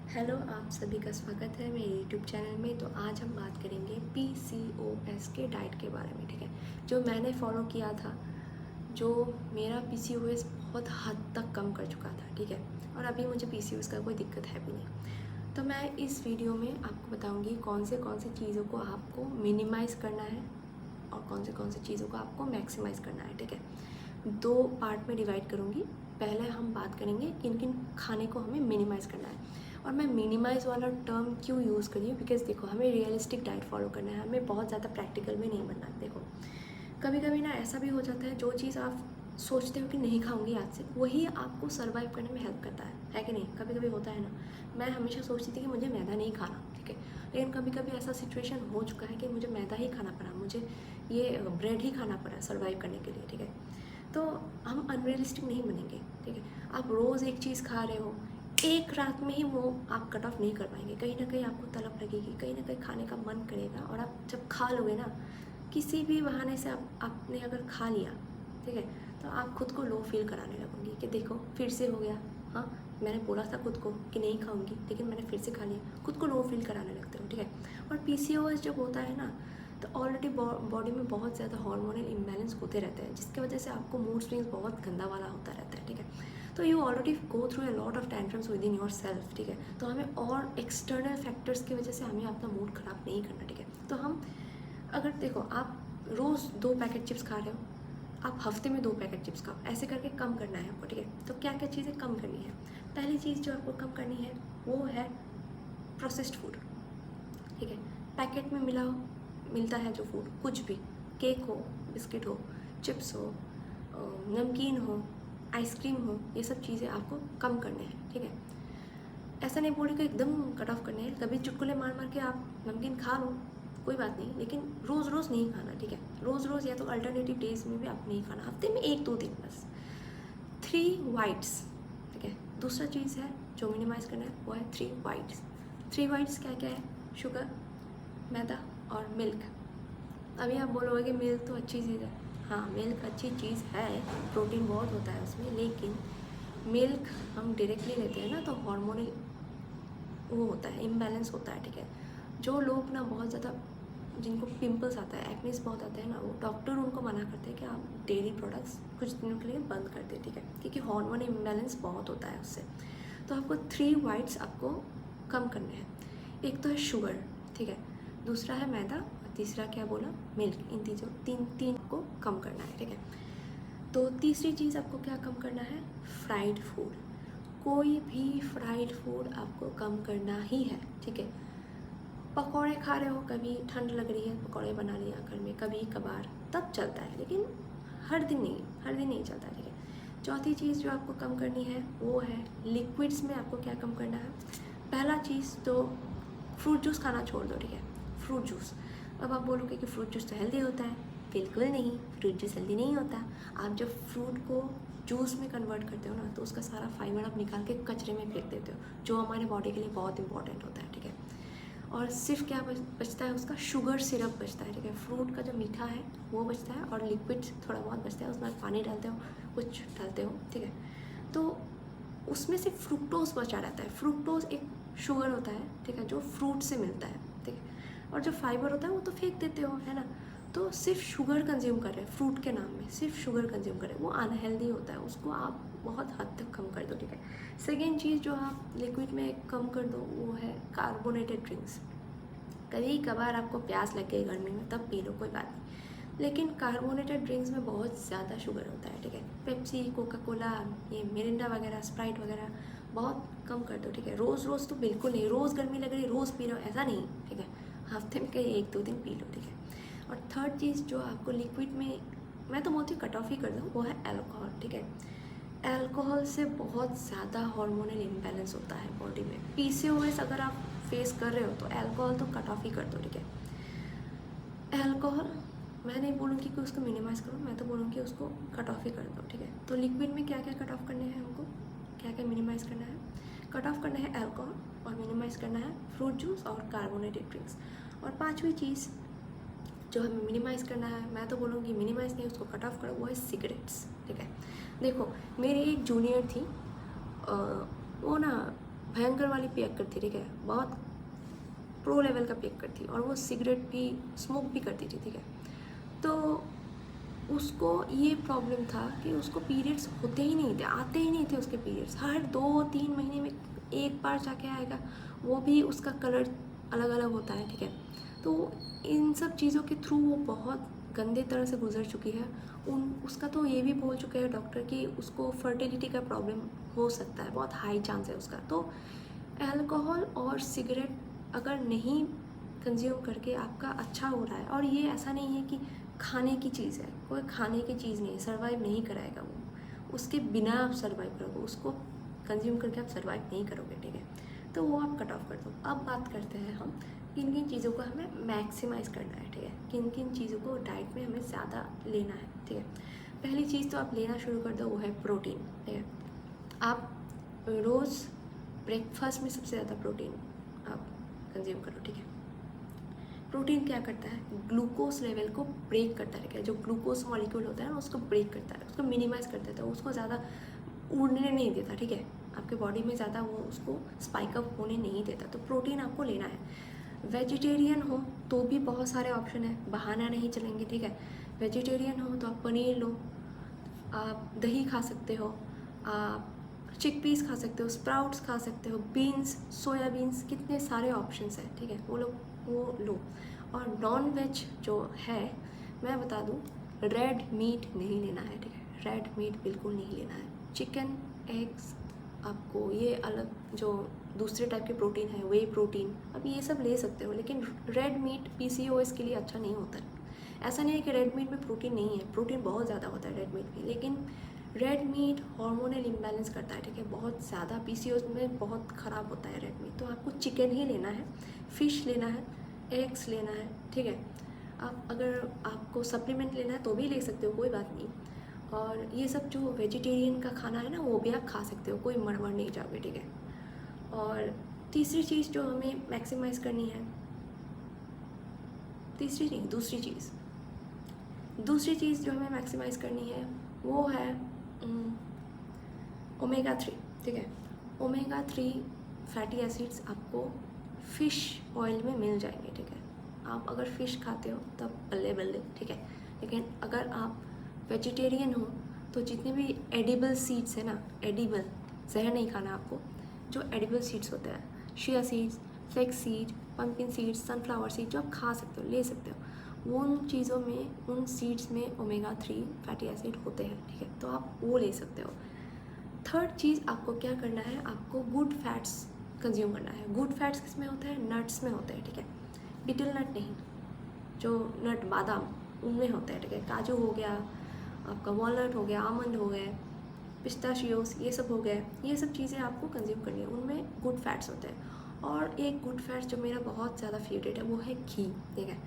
Hello, आप सभी का स्वागत है मेरे यूट्यूब चैनल में। तो आज हम बात करेंगे पीसीओएस के डाइट के बारे में, ठीक है। जो मैंने फॉलो किया था, जो मेरा पीसीओएस बहुत हद तक कम कर चुका था, ठीक है। और अभी मुझे पीसीओएस का कोई दिक्कत है भी नहीं। तो मैं इस वीडियो में आपको बताऊंगी कौन से चीज़ों को आपको मिनिमाइज़ करना है और कौन से चीज़ों को आपको मैक्सिमाइज़ करना है, ठीक है। 2 पार्ट में डिवाइड करूँगी। पहले हम बात करेंगे किन किन खाने को हमें मिनिमाइज़ करना है। और मैं मिनिमाइज़ वाला टर्म क्यों यूज़ करी हूँ, बिकॉज़ देखो, हमें रियलिस्टिक डाइट फॉलो करना है, हमें बहुत ज़्यादा प्रैक्टिकल भी नहीं बनना है। देखो, कभी कभी ना ऐसा भी हो जाता है, जो चीज़ आप सोचते हो कि नहीं खाऊंगी आज से, वही आपको सर्वाइव करने में हेल्प करता है कि नहीं। कभी कभी होता है ना, मैं हमेशा सोचती थी कि मुझे मैदा नहीं खाना, ठीक है। लेकिन कभी कभी ऐसा सिचुएशन हो चुका है कि मुझे मैदा ही खाना पड़ा, मुझे ये ब्रेड ही खाना पड़ा सर्वाइव करने के लिए, ठीक है। तो हम अनरियलिस्टिक नहीं बनेंगे, ठीक है। आप रोज़ एक चीज़ खा रहे हो, एक रात में ही वो आप कट ऑफ नहीं कर पाएंगे। कहीं ना कहीं आपको तलब लगेगी, कहीं ना कहीं खाने का मन करेगा, और आप जब खा लोगे ना, किसी भी बहाने से आपने अगर खा लिया, ठीक है, तो आप खुद को लो फील कराने लगोगी कि देखो फिर से हो गया। हाँ, मैंने बोला था खुद को कि नहीं खाऊंगी, लेकिन मैंने फिर से खा लिया। खुद को लो फील कराने लगते हो, ठीक है। और पीसीओएस जब होता है ना, तो ऑलरेडी बॉडी में बहुत ज़्यादा हार्मोनल इम्बैलेंस होते रहते हैं, जिसकी वजह से आपको मूड स्विंग्स बहुत गंदा वाला होता रहता है, ठीक है। तो you already go through a lot of tantrums with in your self, ठीक है। तो हमें और एक्सटर्नल फैक्टर्स की वजह से हमें अपना मूड ख़राब नहीं करना, ठीक है। तो हम, अगर देखो, आप रोज़ 2 पैकेट चिप्स खा रहे हो, आप हफ्ते में 2 पैकेट चिप्स खाओ, ऐसे करके कम करना है आपको, ठीक है। तो क्या क्या चीज़ें कम करनी है? पहली चीज़ जो आपको कम करनी है वो है प्रोसेस्ड फूड, ठीक है। पैकेट में मिलता है जो फूड, कुछ भी, केक हो, बिस्किट हो, चिप्स हो, नमकीन हो, आइसक्रीम हो, ये सब चीज़ें आपको कम करने हैं, ठीक है। ऐसा नहीं बोल रही कि एकदम कट ऑफ करने हैं, कभी चुटकुले मार मार के आप नमकीन खा लो, कोई बात नहीं, लेकिन रोज़ रोज़ नहीं खाना, ठीक है। रोज़ रोज़ या तो अल्टरनेटिव डेज में भी आप नहीं खाना, हफ्ते में 1-2 दिन बस। 3 वाइट्स, ठीक है। दूसरा चीज़ है जो मिनिमाइज़ करना है वो है 3 वाइट्स। 3 वाइट्स क्या क्या है? शुगर, मैदा और मिल्क। अभी आप बोलोगे कि मिल्क तो अच्छी चीज़ है। हाँ, मिल्क अच्छी चीज़ है, प्रोटीन बहुत होता है उसमें, लेकिन मिल्क हम डायरेक्टली लेते हैं ना, तो हार्मोनल वो होता है, इम्बैलेंस होता है, ठीक है। जो लोग ना बहुत ज़्यादा, जिनको पिंपल्स आता है, एक्नेस बहुत आता है ना, वो डॉक्टर उनको मना करते हैं कि आप डेयरी प्रोडक्ट्स कुछ दिनों के लिए बंद कर दें, ठीक है, क्योंकि हार्मोन इम्बैलेंस बहुत होता है उससे। तो आपको 3 वाइट्स आपको कम करने हैं। एक तो है शुगर, ठीक है, दूसरा है मैदा, और तीसरा क्या बोला? मिल्क। इन तीनों तीन को कम करना है, ठीक है। तो तीसरी चीज़ आपको क्या कम करना है? Fried food. कोई भी फ्राइड फूड आपको कम करना ही है, ठीक है। पकौड़े खा रहे हो, कभी ठंड लग रही है, पकौड़े बना लिया घर में, कभी कभार, तब चलता है, लेकिन हर दिन नहीं चलता, ठीक है। चौथी चीज़ जो आपको कम करनी है वो है लिक्विड्स में आपको क्या कम करना है? पहला चीज़ तो फ्रूट जूस खाना छोड़ दो, ठीक है। फ्रूट जूस, अब आप बोलोगे कि फ्रूट जूस तो हेल्दी होता है। बिल्कुल नहीं, फ्रूट जूस हेल्दी नहीं होता। आप जब फ्रूट को जूस में कन्वर्ट करते हो ना, तो उसका सारा फाइबर आप निकाल के कचरे में फेंक देते हो, जो हमारे बॉडी के लिए बहुत इंपॉर्टेंट होता है, ठीक है। और सिर्फ क्या बचता है? उसका शुगर सिरप बचता है, ठीक है। फ्रूट का जो मीठा है वो बचता है, और लिक्विड थोड़ा बहुत बचता है, उसमें पानी डालते हो, कुछ डालते हो, ठीक है। तो उसमें से फ्रुक्टोज बचा रहता है। फ्रुक्टोज एक शुगर होता है, ठीक है, जो फ्रूट से मिलता है, ठीक है। और जो फाइबर होता है वो तो फेंक देते हो, है ना। तो सिर्फ शुगर कंज्यूम कर रहे हैं, फ्रूट के नाम में सिर्फ शुगर कंज्यूम कर रहे हैं, वो अनहेल्दी होता है, उसको आप बहुत हद तक कम कर दो, ठीक है। सेकेंड चीज़ जो आप लिक्विड में कम कर दो वो है कार्बोनेटेड ड्रिंक्स। कभी कभार आपको प्यास लग गई गर्मी में, तब पी लो, कोई बात नहीं, लेकिन कार्बोनेटेड ड्रिंक्स में बहुत ज़्यादा शुगर होता है, ठीक है। पेप्सी, कोका कोला, ये मिरिंडा वगैरह, स्प्राइट वगैरह बहुत कम कर दो, ठीक है। रोज़ रोज़ तो बिल्कुल नहीं, रोज़ गर्मी लग रही रोज़ पी रहे हो, ऐसा नहीं, ठीक है। हफ्ते में कहीं 1-2 दिन पी लो, ठीक है। और थर्ड चीज़ जो आपको लिक्विड में, मैं तो बोलती हूँ कट ऑफ ही कर दो, वो है अल्कोहल, ठीक है। अल्कोहल से बहुत ज़्यादा हार्मोनल इम्बैलेंस होता है बॉडी में। पीसीओएस अगर आप फेस कर रहे हो तो अल्कोहल तो कट ऑफ ही कर दो, ठीक है। अल्कोहल मैं नहीं बोलूँगी कि उसको मिनिमाइज़ करो, मैं तो बोलूँगी उसको कट ऑफ ही कर दो, ठीक है। तो लिक्विड में क्या क्या कट ऑफ करने हैं हमको, क्या क्या मिनिमाइज़ करना है? कट ऑफ करना है अल्कोहल, और मिनिमाइज़ करना है फ्रूट जूस और कार्बोनेटेड ड्रिंक्स। और पाँचवीं चीज़ जो हमें मिनिमाइज़ करना है, मैं तो बोलूँगी मिनिमाइज़ नहीं, उसको कट ऑफ करो, वो है सिगरेट्स, ठीक है। देखो, मेरी एक जूनियर थी, वो ना भयंकर वाली पियक्कर थी, ठीक है, बहुत प्रो लेवल का पियक्कर थी, और वो सिगरेट भी स्मोक भी करती थी, ठीक है। तो उसको ये प्रॉब्लम था कि उसको पीरियड्स होते ही नहीं थे, आते ही नहीं थे उसके पीरियड्स। हर 2-3 महीने में एक बार जाके आएगा, वो भी उसका कलर अलग अलग होता है, ठीक है। तो इन सब चीज़ों के थ्रू वो बहुत गंदे तरह से गुजर चुकी है। उसका तो ये भी बोल चुके हैं डॉक्टर कि उसको फर्टिलिटी का प्रॉब्लम हो सकता है, बहुत हाई चांस है उसका। तो अल्कोहल और सिगरेट अगर नहीं कंज्यूम करके आपका अच्छा हो रहा है, और ये ऐसा नहीं है कि खाने की चीज़ है, कोई खाने की चीज़ नहीं है, सर्वाइव नहीं कराएगा वो, उसके बिना आप सर्वाइव करोगे, उसको कंज्यूम करके आप सर्वाइव नहीं करोगे, ठीक है। तो वो आप कट ऑफ कर दो। अब बात करते हैं हम किन किन चीज़ों को हमें मैक्सिमाइज़ करना है, ठीक है, किन किन चीज़ों को डाइट में हमें ज़्यादा लेना है, ठीक है। पहली चीज़ तो आप लेना शुरू कर दो, वो है प्रोटीन, ठीक है। आप रोज़ ब्रेकफास्ट में सबसे ज़्यादा प्रोटीन आप कंज्यूम करो, ठीक है। प्रोटीन क्या करता है, ग्लूकोज लेवल को ब्रेक करता है, जो ग्लूकोज मॉलिक्यूल होता है ना उसको ब्रेक करता है, उसको मिनिमाइज़ कर देता है, उसको ज़्यादा उड़ने नहीं देता, ठीक है, आपके बॉडी में ज़्यादा वो उसको स्पाइक अप होने नहीं देता। तो प्रोटीन आपको लेना है। वेजिटेरियन हो तो भी बहुत सारे ऑप्शन है, बहाना नहीं चलेंगे, ठीक है। वेजिटेरियन हो तो आप पनीर लो, आप दही खा सकते हो, आप चिकपीस खा सकते हो, स्प्राउट्स खा सकते हो, बीन्स, सोयाबीन्स, कितने सारे ऑप्शंस हैं, ठीक है, वो लो। और नॉन वेज जो है, मैं बता दूं, रेड मीट नहीं लेना है, ठीक है, रेड मीट बिल्कुल नहीं लेना है। चिकन, एग्स, आपको ये अलग जो दूसरे टाइप के प्रोटीन है, वे प्रोटीन, अब ये सब ले सकते हो, लेकिन रेड मीट PCOS के लिए अच्छा नहीं होता है। ऐसा नहीं है कि रेड मीट में प्रोटीन नहीं है, प्रोटीन बहुत ज़्यादा होता है रेड मीट में, लेकिन रेड मीट हार्मोनल इम्बैलेंस करता है, ठीक है, बहुत ज़्यादा PCOS में बहुत ख़राब होता है रेड मीट। तो आपको चिकन ही लेना है, फ़िश लेना है, एग्स लेना है, ठीक है। आप अगर आपको सप्लीमेंट लेना है तो भी ले सकते हो, कोई बात नहीं। और ये सब जो वेजिटेरियन का खाना है ना, वो भी आप खा सकते हो, कोई मर नहीं जाओगे, ठीक है। और तीसरी चीज़ जो हमें मैक्सिमाइज़ करनी है, दूसरी चीज़ जो हमें मैक्सिमाइज़ करनी है वो है ओमेगा 3, ठीक है। ओमेगा 3 फैटी एसिड्स आपको फ़िश ऑयल में मिल जाएंगे, ठीक है। आप अगर फ़िश खाते हो तब बल्ले बल्ले, ठीक है। लेकिन अगर आप वेजिटेरियन हो तो जितने भी एडिबल सीड्स है ना, एडिबल, जहर नहीं खाना आपको, जो एडिबल सीड्स होते हैं, chia seeds, flax seed, pumpkin seeds, sunflower seed, जो आप खा सकते हो, ले सकते हो, उन चीज़ों में, उन सीड्स में ओमेगा 3 फैटी एसिड होते हैं, ठीक है, तो आप वो ले सकते हो। थर्ड चीज़ आपको क्या करना है, आपको गुड फैट्स कंज्यूम करना है। गुड फैट्स किस में होता है, नट्स में होते हैं, ठीक है, बिटल नट नहीं, जो नट बादाम उनमें होते हैं, ठीक है। काजू हो गया आपका, वॉलनट हो गया, आमंड हो गए, पिस्ताशियोस, ये सब हो गए, ये सब चीज़ें आपको कंज्यूम करनी है, उनमें गुड फैट्स होते हैं। और एक गुड फैट्स जो मेरा बहुत ज़्यादा फेवरेट है वो है घी, ठीक है।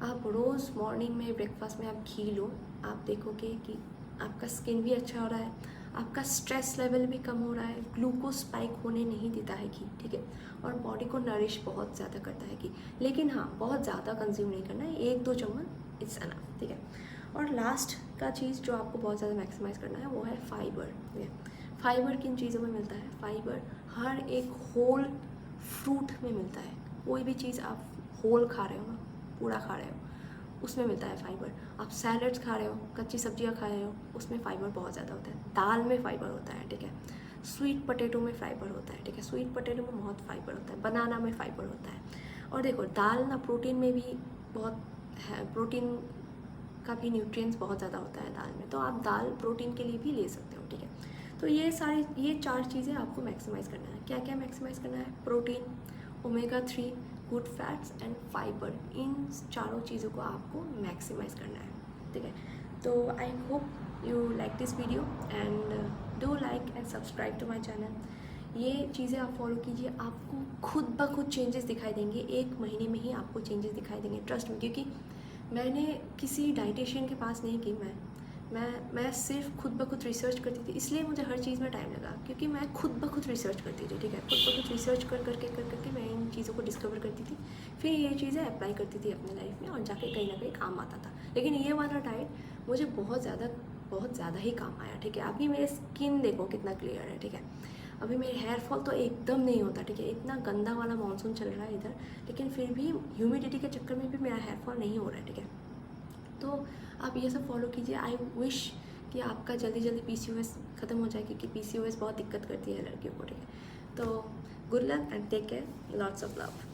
आप रोज़ मॉर्निंग में ब्रेकफास्ट में आप घी लो, आप देखोगे कि आपका स्किन भी अच्छा हो रहा है, आपका स्ट्रेस लेवल भी कम हो रहा है, ग्लूकोज स्पाइक होने नहीं देता है घी, ठीक है। और बॉडी को नरिश बहुत ज़्यादा करता है घी, लेकिन हाँ बहुत ज़्यादा कंज्यूम नहीं करना है, 1-2 चम्मच इट्स एनफ, ठीक है। और लास्ट का चीज़ जो आपको बहुत ज़्यादा मैक्सिमाइज़ करना है वो है फाइबर, ठीक है। फाइबर किन चीज़ों में मिलता है, फाइबर हर एक होल फ्रूट में मिलता है। कोई भी चीज़ आप होल खा रहे हो ना, पूरा खा रहे हो, उसमें मिलता है फाइबर। आप सैलड्स खा रहे हो, कच्ची सब्जियां खा रहे हो, उसमें फाइबर बहुत ज़्यादा होता है। दाल में फाइबर होता है, ठीक है। स्वीट पोटैटो में फाइबर होता है, ठीक है, स्वीट पोटैटो में बहुत फाइबर होता है। बनाना में फाइबर होता है। और देखो दाल ना प्रोटीन में भी बहुत है, प्रोटीन का भी न्यूट्रिएंट्स बहुत ज़्यादा होता है दाल में, तो आप दाल प्रोटीन के लिए भी ले सकते हो, ठीक है। तो ये 4 चीज़ें आपको मैक्सिमाइज़ करना है। क्या क्या मैक्सिमाइज़ करना है, protein, omega 3, good fats and fibre, इन चारों चीज़ों को आपको मैक्सिमाइज़ करना है, ठीक है। तो I hope you like this video and do like and subscribe to my channel. ये चीज़ें आप फॉलो कीजिए, आपको खुद ब खुद चेंजेस दिखाई देंगे, 1 महीने में ही आपको चेंजेस दिखाई देंगे, ट्रस्ट में। क्योंकि मैंने किसी डाइटिशियन के पास नहीं की, मैं सिर्फ खुद ब खुद रिसर्च करती थी, इसलिए मुझे हर चीज़ में टाइम लगा, क्योंकि मैं खुद ब खुद रिसर्च करती थी, ठीक है। खुद ब खुद रिसर्च कर करके मैं इन चीज़ों को डिस्कवर करती थी, फिर ये चीज़ें अप्लाई करती थी अपने लाइफ में, और जाके कहीं ना कहीं काम आता था। लेकिन ये वाला डाइट मुझे बहुत ज़्यादा ही काम आया, ठीक है। अभी मेरे स्किन देखो कितना क्लियर है, ठीक है। अभी मेरे हेयर फॉल तो एकदम नहीं होता, ठीक है, इतना गंदा वाला मानसून चल रहा है इधर, लेकिन फिर भी ह्यूमिडिटी के चक्कर में भी मेरा हेयर फॉल नहीं हो रहा है, ठीक है। तो आप ये सब फॉलो कीजिए। आई विश कि आपका जल्दी जल्दी PCOS ख़त्म हो जाए, क्योंकि PCOS बहुत दिक्कत करती है लड़कियों को, ठीक है। तो good luck and take care, lots of love.